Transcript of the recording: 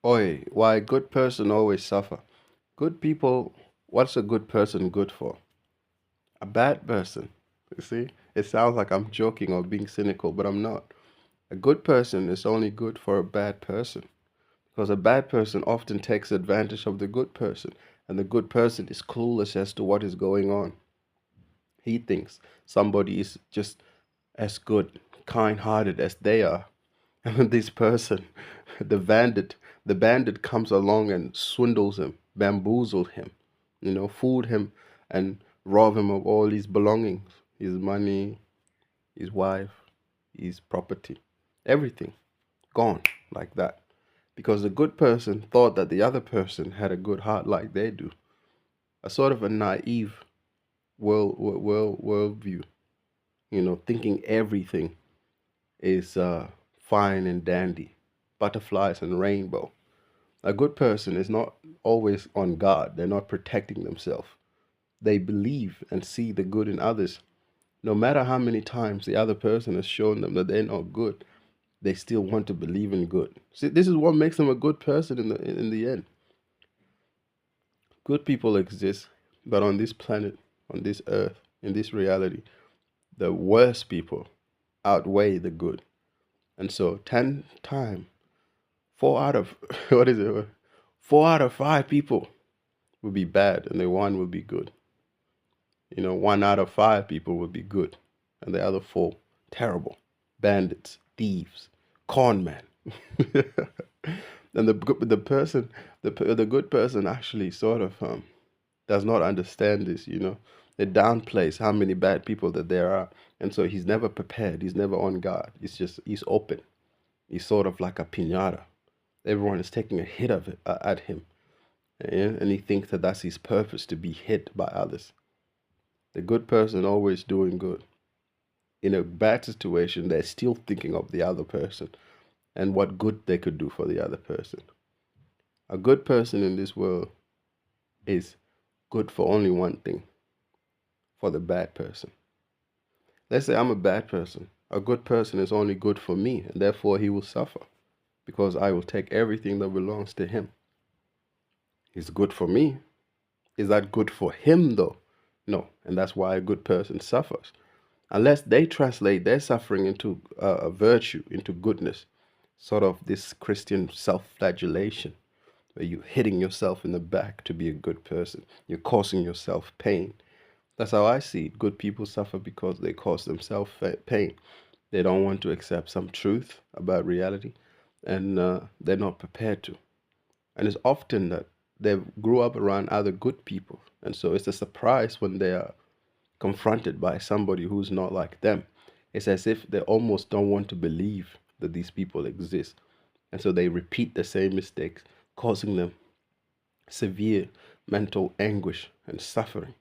Oi, why good person always suffer? Good people, what's a good person good for? A bad person. You see? It sounds like I'm joking or being cynical, but I'm not. A good person is only good for a bad person because a bad person often takes advantage of the good person, and the good person is clueless as to what is going on. He thinks somebody is just as good, kind hearted as they are. And when this person, the bandit, the bandit comes along and swindles him, bamboozles him, fooled him and rob him of all his belongings, his money, his wife, his property, everything gone like that. Because the good person thought that the other person had a good heart like they do. A sort of a naive worldview, thinking everything is fine and dandy, butterflies and rainbow. A good person is not always on guard. They're not protecting themselves. They believe and see the good in others. No matter how many times the other person has shown them that they're not good, they still want to believe in good. See, this is what makes them a good person in the end. Good people exist, but on this planet, on this earth, in this reality, the worst people outweigh the good. And so 10 times, four out of, what is it? 4 out of 5 people will be bad and the one will be good. 1 out of 5 people will be good and the other four, terrible. Bandits, thieves, con men. And the person, the good person actually sort of does not understand this. It downplays how many bad people that there are. And so he's never prepared. He's never on guard. He's open. He's sort of like a piñata. Everyone is taking a hit of it at him, and he thinks that that's his purpose to be hit by others. The good person always doing good. In a bad situation, they're still thinking of the other person and what good they could do for the other person. A good person in this world is good for only one thing, for the bad person. Let's say I'm a bad person. A good person is only good for me, and therefore he will suffer because I will take everything that belongs to him. He's good for me. Is that good for him though? No, and that's why a good person suffers. Unless they translate their suffering into a virtue, into goodness, sort of this Christian self-flagellation, where you're hitting yourself in the back to be a good person. You're causing yourself pain. That's how I see it. Good people suffer because they cause themselves pain. They don't want to accept some truth about reality, and they're not prepared to. And it's often that they grew up around other good people. And so it's a surprise when they are confronted by somebody who's not like them. It's as if they almost don't want to believe that these people exist. And so they repeat the same mistakes, causing them severe mental anguish and suffering.